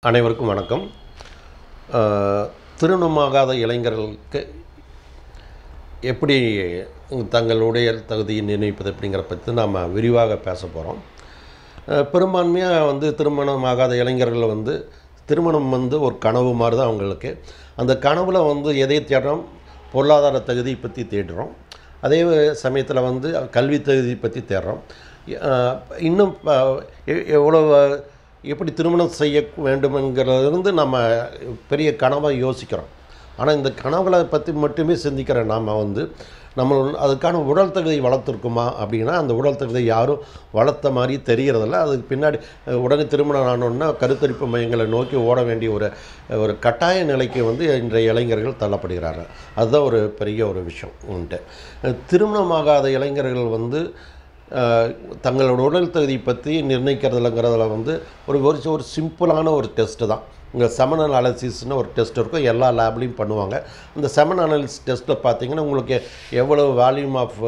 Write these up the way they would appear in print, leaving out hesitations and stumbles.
அனைவருக்கும் வணக்கம். அ திருமணமாகாத இளைஞர்களுக்கு எப்படி தங்களுடைய தகுதியை நிர்ணயிப்பது அப்படிங்கிற பற்றி நாம் விரிவாக பேச போகிறோம். பெரும்பான்மையாக திருமணமாகாத இளைஞர்கள் திருமணம் ஒரு கனவு மாதிரி தான் அவங்களுக்கு. அந்த கனவில் எதை தேடுறோம்? பொருளாதார தகுதியை பற்றி தேடுறோம். அதே சமயத்தில் கல்வி தகுதி பற்றி தேடுறோம். இன்னும் எவ்வளோ எப்படி திருமணம் செய்ய வேண்டும்ங்கிறதுலேருந்து நம்ம பெரிய கனவை யோசிக்கிறோம். ஆனால் இந்த கனவுகளை பற்றி மட்டுமே சிந்திக்கிற நாம் நம்ம அதுக்கான உடல் தகுதியை வளர்த்துருக்குமா அப்படின்னா, அந்த உடல் தகுதியை யாரும் வளர்த்த மாதிரி தெரிகிறதில்ல. அதுக்கு பின்னாடி உடனே திருமணம் ஆனோன்னா கருத்தரிப்பு மையங்களை நோக்கி ஓட வேண்டிய ஒரு கட்டாய நிலைக்கு இன்றைய இளைஞர்கள் தள்ளப்படுகிறார்கள். அதுதான் ஒரு பெரிய ஒரு விஷயம். திருமணமாகாத இளைஞர்கள் தங்களோட உடல் தகுதியை பற்றி நிர்ணயிக்கிறதுலங்கிறதுல ஒரு சிம்பிளான ஒரு டெஸ்ட்டு தான். இங்கே செமன் அனாலிசிஸ்னு ஒரு டெஸ்ட் இருக்கும், எல்லா லேப்லேயும் பண்ணுவாங்க. அந்த செமன் அனாலிசிஸ் டெஸ்ட்டில் பார்த்தீங்கன்னா உங்களுக்கு எவ்வளோ வால்யூம் ஆஃப்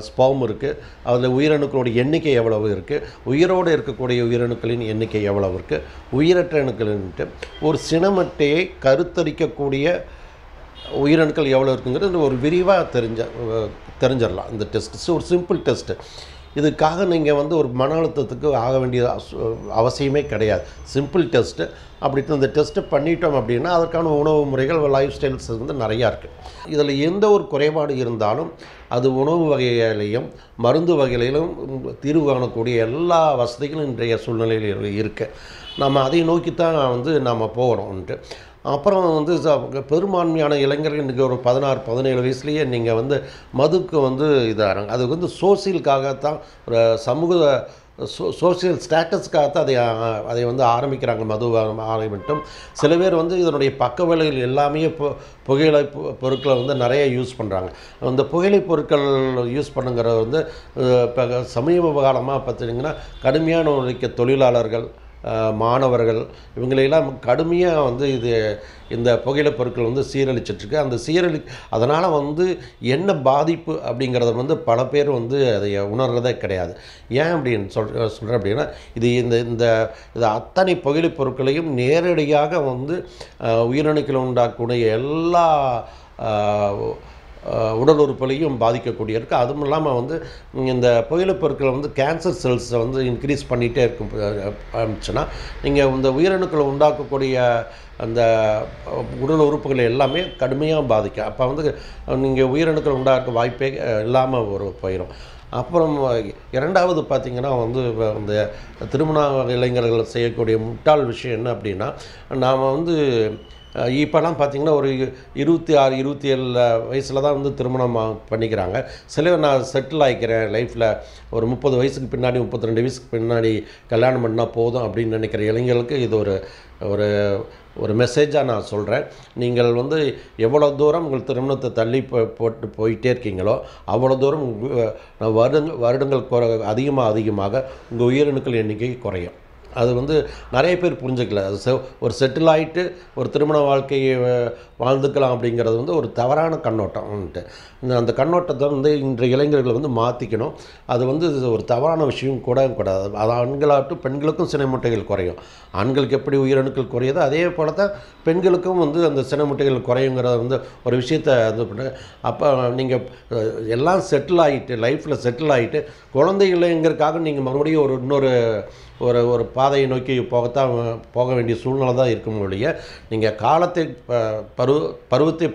ஸ்பெர்ம் இருக்குது, அதில் உயிரணுக்களோட எண்ணிக்கை எவ்வளவு இருக்குது, உயிரோடு இருக்கக்கூடிய உயிரணுக்களின் எண்ணிக்கை எவ்வளவு இருக்குது, உயிரற்ற அணுக்களின்ட்டு ஒரு சினமட்டையை கருத்தரிக்கக்கூடிய உயிரணுக்கள் எவ்வளோ இருக்குங்கிறது ஒரு விரிவாக தெரிஞ்சிடலாம். இந்த டெஸ்ட்டு ஒரு சிம்பிள் டெஸ்ட்டு. இதுக்காக நீங்கள் ஒரு மன அழுத்தத்துக்கு ஆக வேண்டிய அவசியமே கிடையாது. Simple test. அப்படி இந்த டெஸ்ட்டு பண்ணிட்டோம் அப்படின்னா அதற்கான உணவு முறைகள், லைஃப் ஸ்டைல்ஸ் நிறையா இருக்குது. இதில் எந்த ஒரு குறைபாடு இருந்தாலும் அது உணவு வகையிலையும் மருந்து வகையிலும் தீர்வு காணக்கூடிய எல்லா வசதிகளும் இன்றைய சூழ்நிலையில் இருக்குது. நம்ம அதை நோக்கித்தான் நாம் போகிறோம்ன்ட்டு. அப்புறம் பெரும்பான்மையான இளைஞர்கள் இன்றைக்கி ஒரு 16-17 வயசுலேயே நீங்கள் மதுக்கு இதாகிறாங்க. அது சோசியலுக்காகத்தான், ஒரு சமூக சோசியல் ஸ்டேட்டஸ்க்காகத்தான் அதை ஆரம்பிக்கிறாங்க. மது ஆரம்பிட்டும் சில பேர் இதனுடைய பக்க விளைவுகள் எல்லாமே புகையிலை பொருட்களை நிறைய யூஸ் பண்ணுறாங்க. அந்த புகையிலை பொருட்கள் யூஸ் பண்ணுங்கிறது இப்போ சமீப காலமாக பார்த்தீங்கன்னா கடுமையான உழைக்க தொழிலாளர்கள், மாணவர்கள் இவங்களையெல்லாம் கடுமையாக இந்த புகையிலை பொருட்கள் சீரழிச்சிட்ருக்கு. அந்த அதனால் என்ன பாதிப்பு அப்படிங்கிறத பல பேர் அதை உணர்றதே கிடையாது. ஏன் அப்படின்னு சொல்கிறேன் அப்படின்னா, இது அத்தனை புகையிலை பொருட்களையும் நேரடியாக உயிரணுக்களை உண்டாக்கக்கூடிய எல்லா உடல் உறுப்புகளையும் பாதிக்கக்கூடிய இருக்குது. அதுவும் இல்லாமல் இந்த புகையிலை பொருட்கள் கேன்சர் செல்ஸை இன்க்ரீஸ் பண்ணிகிட்டே இருக்கும் ஆரம்பிச்சுன்னா, நீங்கள் இந்த உயிரணுக்களை உண்டாக்கக்கூடிய அந்த உடல் உறுப்புகள் எல்லாமே கடுமையாக பாதிக்கும். அப்போ நீங்கள் உயிரணுக்கள் உண்டாக்க வாய்ப்பே இல்லாமல் போயிடும். அப்புறம் இரண்டாவது பார்த்திங்கன்னா இந்த திருமண இளைஞர்கள் செய்யக்கூடிய முட்டாள் விஷயம் என்ன அப்படின்னா, நாம் இப்போலாம் பார்த்திங்கன்னா ஒரு 26, 27 வயசில் தான் திருமணம் பண்ணிக்கிறாங்க. சிலர் நான் செட்டில் ஆகிக்கிறேன் லைஃப்பில், ஒரு 30 வயசுக்கு பின்னாடி 32 வயசுக்கு பின்னாடி கல்யாணம் பண்ணால் போதும் அப்படின்னு நினைக்கிற இளைஞர்களுக்கு இது ஒரு ஒரு மெசேஜாக நான் சொல்கிறேன். நீங்கள் எவ்வளோ தூரம் உங்கள் திருமணத்தை தள்ளி போட்டு போயிட்டே இருக்கீங்களோ அவ்வளோ தூரம் வருடங்கள் அதிகமாக உங்கள் உயிரணுக்கள் எண்ணிக்கை குறையும். அது நிறைய பேர் புரிஞ்சுக்கல. அது ஒரு செட்டில் ஆகிட்டு ஒரு திருமண வாழ்க்கையை வாழ்ந்துக்கலாம் அப்படிங்கிறது ஒரு தவறான கண்ணோட்டம்ன்ட்டு. அந்த கண்ணோட்டத்தை இன்றைய இளைஞர்கள் மாற்றிக்கணும். அது ஒரு தவறான விஷயம் கூடாது. அது ஆண்களாகட்டும் பெண்களுக்கும் சினை முட்டைகள் குறையும். ஆண்களுக்கு எப்படி உயிரணுக்கள் குறையுதோ அதே போல் தான் பெண்களுக்கும் அந்த சினை முட்டைகள் குறையுங்கிறத ஒரு விஷயத்தை அப்போ நீங்கள் எல்லாம் செட்டில் ஆகிட்டு, லைஃப்பில் செட்டில் ஆகிட்டு குழந்தை இல்லைங்கிறதுக்காக நீங்கள் மறுபடியும் இன்னொரு பாதையை நோக்கி போக வேண்டிய சூழ்நிலை தான் இருக்கும் ஒழிய, நீங்கள் காலத்தை பருவத்தை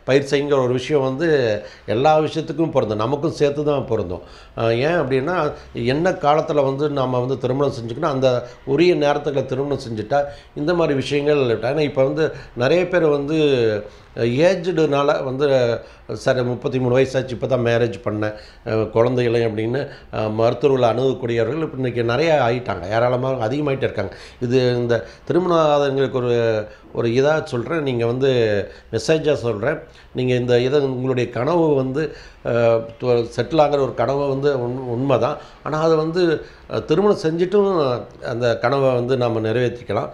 பயிர் செய்யுங்கிற ஒரு விஷயம் எல்லா விஷயத்துக்கும் பொருந்தும், நமக்கும் சேர்த்து தான் பொருந்தும். ஏன் அப்படின்னா, என்ன காலத்தில் நாம் திருமணம் செஞ்சுக்கணும், அந்த உரிய நேரத்தில் திருமணம் செஞ்சுட்டா இந்த மாதிரி விஷயங்கள். ஏன்னா இப்போ நிறைய பேர் ஏஜ்டுனால சரி 33 வயசாச்சு இப்போ தான் மேரேஜ் பண்ணேன், குழந்தை இல்லை அப்படின்னு மருத்துவர்களை அணுகக்கூடியவர்கள் இப்போ இன்றைக்கி நிறைய ஆகிட்டாங்க, ஏராளமாக அதிகமாகிட்டே இருக்காங்க. இந்த திருமணங்களுக்கு ஒரு இதாக சொல்கிறேன், நீங்கள் மெசேஜாக சொல்கிறேன். நீங்கள் இதை உங்களுடைய கனவு செட்டில் ஆகிற ஒரு கனவு உண்மை தான். ஆனால் அதை திருமணம் செஞ்சுட்டும் அந்த கனவை நாம் நிறைவேற்றிக்கலாம்.